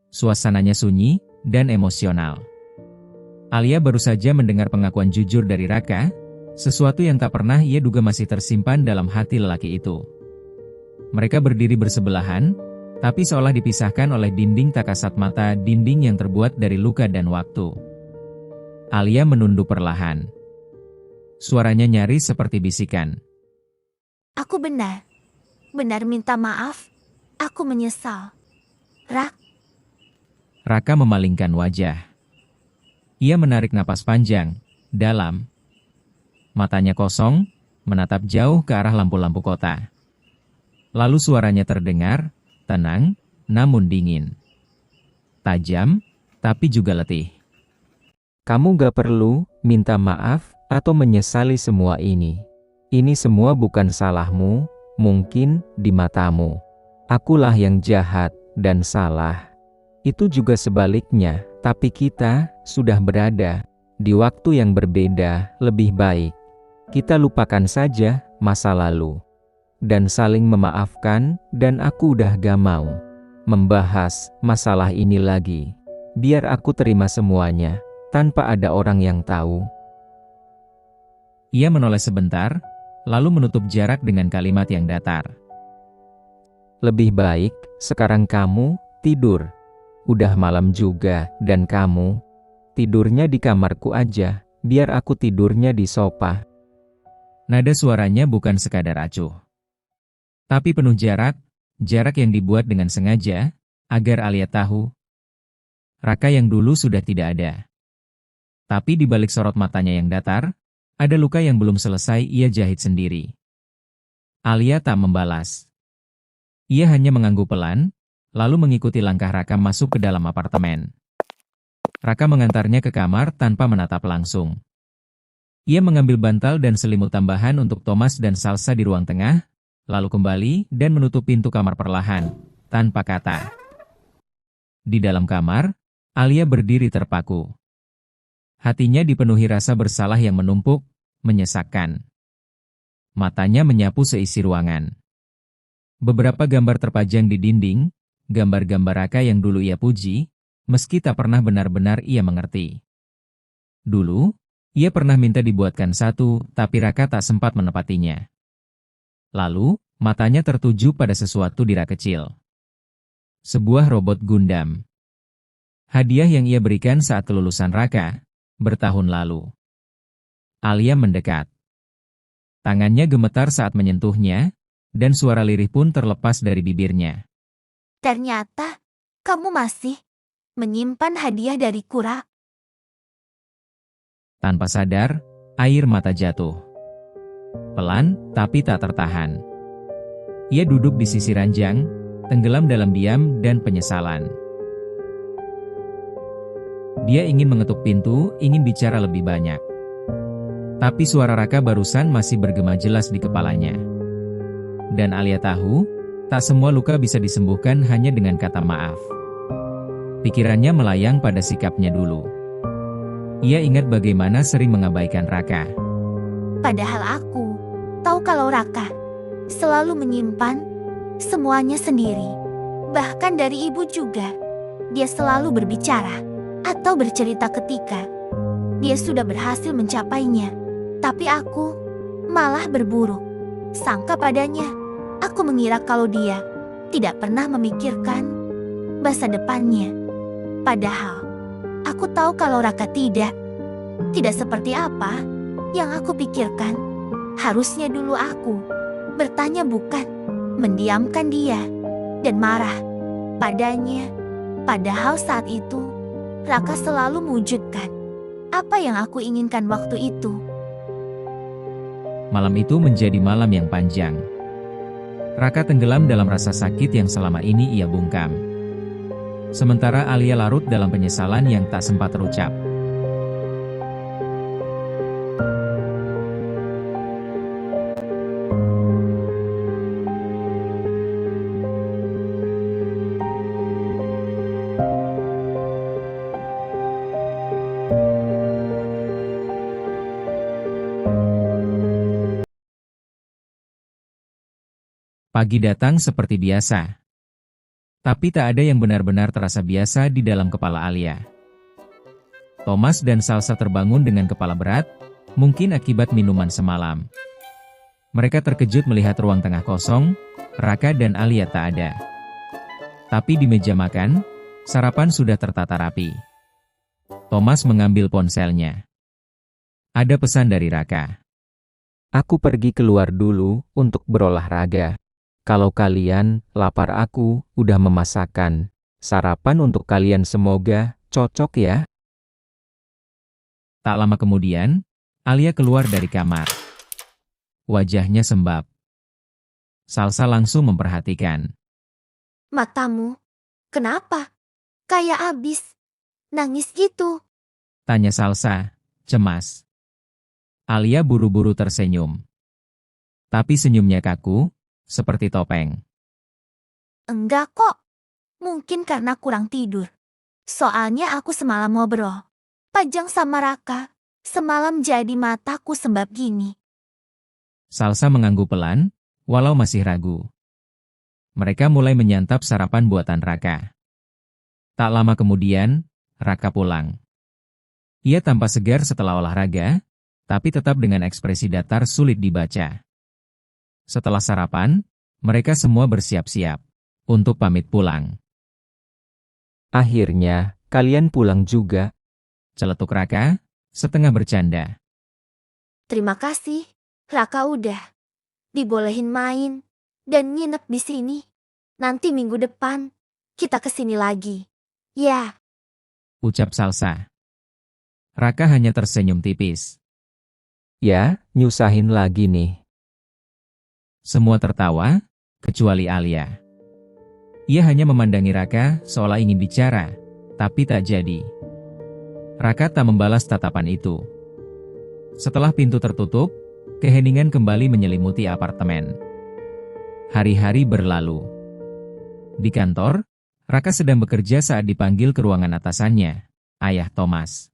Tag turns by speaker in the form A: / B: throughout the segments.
A: Suasananya sunyi dan emosional. Alia baru saja mendengar pengakuan jujur dari Raka, sesuatu yang tak pernah ia duga masih tersimpan dalam hati lelaki itu. Mereka berdiri bersebelahan, tapi seolah dipisahkan oleh dinding tak kasat mata, dinding yang terbuat dari luka dan waktu. Alia menunduk perlahan. Suaranya nyaris seperti bisikan.
B: Aku benar minta maaf. Aku menyesal.
A: Raka memalingkan wajah. Ia menarik napas panjang, dalam. Matanya kosong, menatap jauh ke arah lampu-lampu kota. Lalu suaranya terdengar, tenang, namun dingin. Tajam, tapi juga letih. Kamu gak perlu minta maaf atau menyesali semua ini. Ini semua bukan salahmu, mungkin di matamu. Akulah yang jahat dan salah. Itu juga sebaliknya, tapi kita sudah berada di waktu yang berbeda. Lebih baik kita lupakan saja masa lalu dan saling memaafkan, dan aku udah gak mau membahas masalah ini lagi. Biar aku terima semuanya tanpa ada orang yang tahu. Ia menoleh sebentar, lalu menutup jarak dengan kalimat yang datar. Lebih baik sekarang kamu tidur. Udah malam juga, dan kamu tidurnya di kamarku aja, biar aku tidurnya di sofa. Nada suaranya bukan sekadar acuh, tapi penuh jarak yang dibuat dengan sengaja, agar Alia tahu, Raka yang dulu sudah tidak ada. Tapi di balik sorot matanya yang datar, ada luka yang belum selesai ia jahit sendiri. Alia tak membalas. Ia hanya mengangguk pelan, lalu mengikuti langkah Raka masuk ke dalam apartemen. Raka mengantarnya ke kamar tanpa menatap langsung. Ia mengambil bantal dan selimut tambahan untuk Thomas dan Salsa di ruang tengah, lalu kembali dan menutup pintu kamar perlahan, tanpa kata. Di dalam kamar, Alia berdiri terpaku. Hatinya dipenuhi rasa bersalah yang menumpuk, menyesakkan. Matanya menyapu seisi ruangan. Beberapa gambar terpajang di dinding, gambar-gambar Raka yang dulu ia puji, meski tak pernah benar-benar ia mengerti. Dulu, ia pernah minta dibuatkan satu, tapi Raka tak sempat menepatinya. Lalu, matanya tertuju pada sesuatu di rak kecil. Sebuah robot Gundam. Hadiah yang ia berikan saat kelulusan Raka, bertahun lalu. Alia mendekat. Tangannya gemetar saat menyentuhnya, dan suara lirih pun terlepas dari bibirnya.
B: Ternyata, kamu masih menyimpan hadiah dari Kura.
A: Tanpa sadar, air mata jatuh. Pelan, tapi tak tertahan. Ia duduk di sisi ranjang, tenggelam dalam diam dan penyesalan. Dia ingin mengetuk pintu, ingin bicara lebih banyak. Tapi suara Raka barusan masih bergema jelas di kepalanya. Dan Alia tahu, tak semua luka bisa disembuhkan hanya dengan kata maaf. Pikirannya melayang pada sikapnya dulu. Ia ingat bagaimana sering mengabaikan Raka.
B: Padahal aku tahu kalau Raka selalu menyimpan semuanya sendiri. Bahkan dari ibu juga. Dia selalu berbicara atau bercerita ketika dia sudah berhasil mencapainya. Tapi aku malah berburuk sangka padanya. Aku mengira kalau dia tidak pernah memikirkan masa depannya. Padahal aku tahu kalau Raka tidak seperti apa yang aku pikirkan. Harusnya dulu aku bertanya, bukan mendiamkan dia dan marah padanya. Padahal saat itu Raka selalu mewujudkan apa yang aku inginkan waktu itu.
A: Malam itu menjadi malam yang panjang. Raka tenggelam dalam rasa sakit yang selama ini ia bungkam. Sementara Alia larut dalam penyesalan yang tak sempat terucap. Pagi datang seperti biasa. Tapi tak ada yang benar-benar terasa biasa di dalam kepala Alia. Thomas dan Salsa terbangun dengan kepala berat, mungkin akibat minuman semalam. Mereka terkejut melihat ruang tengah kosong, Raka dan Alia tak ada. Tapi di meja makan, sarapan sudah tertata rapi. Thomas mengambil ponselnya. Ada pesan dari Raka.
C: Aku pergi keluar dulu untuk berolahraga. Kalau kalian lapar, aku udah memasakkan sarapan untuk kalian, semoga cocok ya.
A: Tak lama kemudian, Alia keluar dari kamar. Wajahnya sembab. Salsa langsung memperhatikan.
B: Matamu, kenapa? Kayak abis nangis gitu.
A: Tanya Salsa, cemas. Alia buru-buru tersenyum. Tapi senyumnya kaku, seperti topeng.
B: Enggak kok. Mungkin karena kurang tidur. Soalnya aku semalam ngobrol panjang sama Raka. Semalam jadi mataku sembab gini.
A: Salsa mengangguk pelan, walau masih ragu. Mereka mulai menyantap sarapan buatan Raka. Tak lama kemudian, Raka pulang. Ia tampak segar setelah olahraga, tapi tetap dengan ekspresi datar sulit dibaca. Setelah sarapan, mereka semua bersiap-siap untuk pamit pulang.
C: Akhirnya, kalian pulang juga.
A: Celetuk Raka, setengah bercanda.
B: Terima kasih, Raka udah dibolehin main dan nginep di sini. Nanti minggu depan, kita kesini lagi. Ya.
A: Ucap Salsa. Raka hanya tersenyum tipis.
C: Ya, nyusahin lagi nih.
A: Semua tertawa, kecuali Alia. Ia hanya memandangi Raka seolah ingin bicara, tapi tak jadi. Raka tak membalas tatapan itu. Setelah pintu tertutup, keheningan kembali menyelimuti apartemen. Hari-hari berlalu. Di kantor, Raka sedang bekerja saat dipanggil ke ruangan atasannya, ayah Thomas.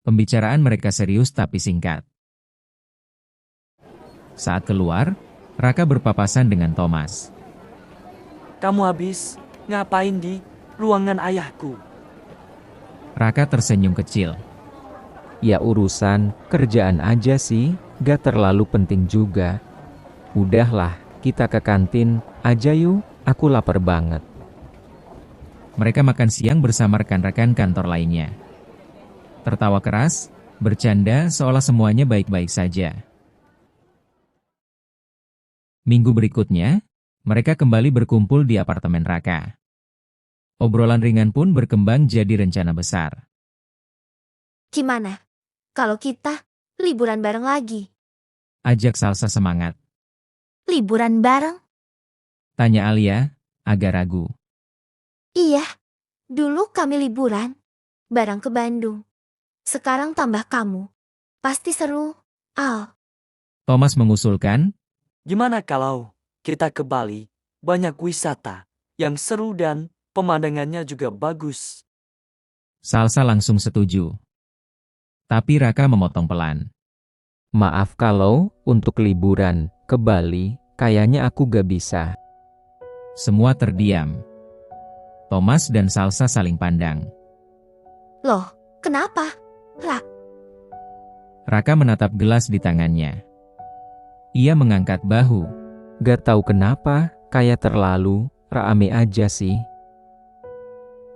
A: Pembicaraan mereka serius tapi singkat. Saat keluar, Raka berpapasan dengan Thomas.
D: Kamu habis ngapain di ruangan ayahku?
A: Raka tersenyum kecil.
C: Ya urusan kerjaan aja sih, gak terlalu penting juga. Udahlah, kita ke kantin aja yuk, aku lapar banget.
A: Mereka makan siang bersama rekan-rekan kantor lainnya. Tertawa keras, bercanda seolah semuanya baik-baik saja. Minggu berikutnya, mereka kembali berkumpul di apartemen Raka. Obrolan ringan pun berkembang jadi rencana besar.
B: Gimana kalau kita liburan bareng lagi?
A: Ajak Salsa semangat.
B: Liburan bareng?
A: Tanya Alia, agak ragu.
B: Iya, dulu kami liburan bareng ke Bandung. Sekarang tambah kamu. Pasti seru, Al.
A: Thomas mengusulkan.
D: Gimana kalau kita ke Bali? Banyak wisata yang seru dan pemandangannya juga bagus.
A: Salsa langsung setuju. Tapi Raka memotong pelan.
C: Maaf kalau untuk liburan ke Bali, kayaknya aku gak bisa.
A: Semua terdiam. Thomas dan Salsa saling pandang.
B: Loh, kenapa?
A: Raka menatap gelas di tangannya. Ia mengangkat bahu.
C: Gak tahu kenapa, kayak terlalu rame aja sih.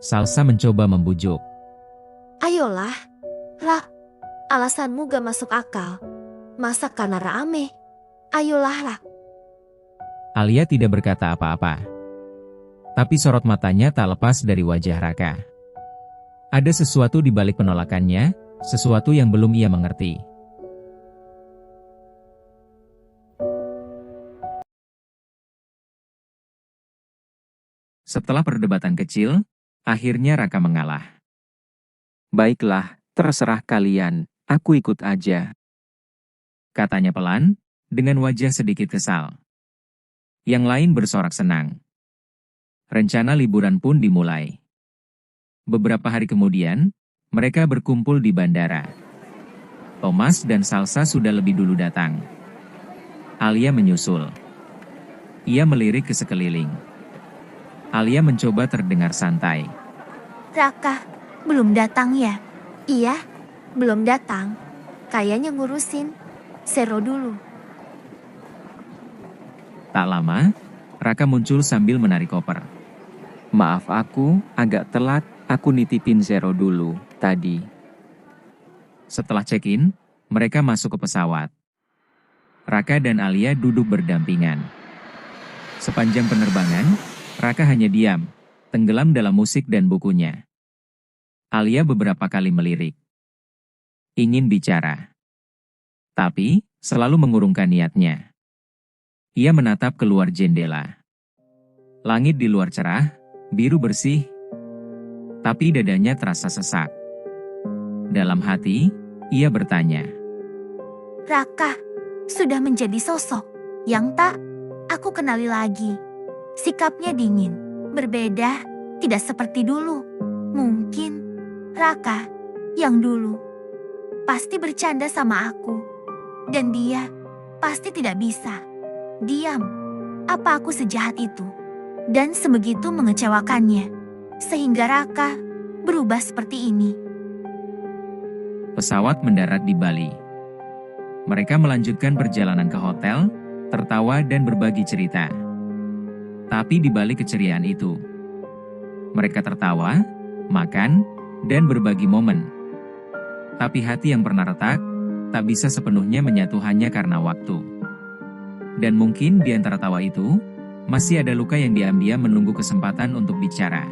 A: Salsa mencoba membujuk.
B: Ayolah, alasanmu gak masuk akal. Masa karena rame? Ayolah,
A: Alia tidak berkata apa-apa. Tapi sorot matanya tak lepas dari wajah Raka. Ada sesuatu di balik penolakannya, sesuatu yang belum ia mengerti. Setelah perdebatan kecil, akhirnya Raka mengalah.
C: Baiklah, terserah kalian, aku ikut aja.
A: Katanya pelan, dengan wajah sedikit kesal. Yang lain bersorak senang. Rencana liburan pun dimulai. Beberapa hari kemudian, mereka berkumpul di bandara. Thomas dan Salsa sudah lebih dulu datang. Alia menyusul. Ia melirik ke sekeliling. Alia mencoba terdengar santai.
B: Raka, belum datang ya? Iya, belum datang. Kayaknya ngurusin Zero dulu.
A: Tak lama, Raka muncul sambil menarik koper.
C: Maaf aku, agak telat, aku nitipin Zero dulu, tadi.
A: Setelah check-in, mereka masuk ke pesawat. Raka dan Alia duduk berdampingan. Sepanjang penerbangan, Raka hanya diam, tenggelam dalam musik dan bukunya. Alia beberapa kali melirik. Ingin bicara. Tapi, selalu mengurungkan niatnya. Ia menatap keluar jendela. Langit di luar cerah, biru bersih, tapi dadanya terasa sesak. Dalam hati, ia bertanya,
B: Raka, sudah menjadi sosok yang tak aku kenali lagi. Sikapnya dingin, berbeda, tidak seperti dulu. Mungkin Raka yang dulu pasti bercanda sama aku. Dan dia pasti tidak bisa diam. Apa aku sejahat itu? Dan sebegitu mengecewakannya, sehingga Raka berubah seperti ini.
A: pesawat mendarat di Bali. Mereka melanjutkan perjalanan ke hotel, tertawa dan berbagi cerita. Tapi di balik keceriaan itu, mereka tertawa, makan, dan berbagi momen. Tapi hati yang pernah retak, tak bisa sepenuhnya menyatu hanya karena waktu. Dan mungkin di antara tawa itu, masih ada luka yang diam-diam menunggu kesempatan untuk bicara.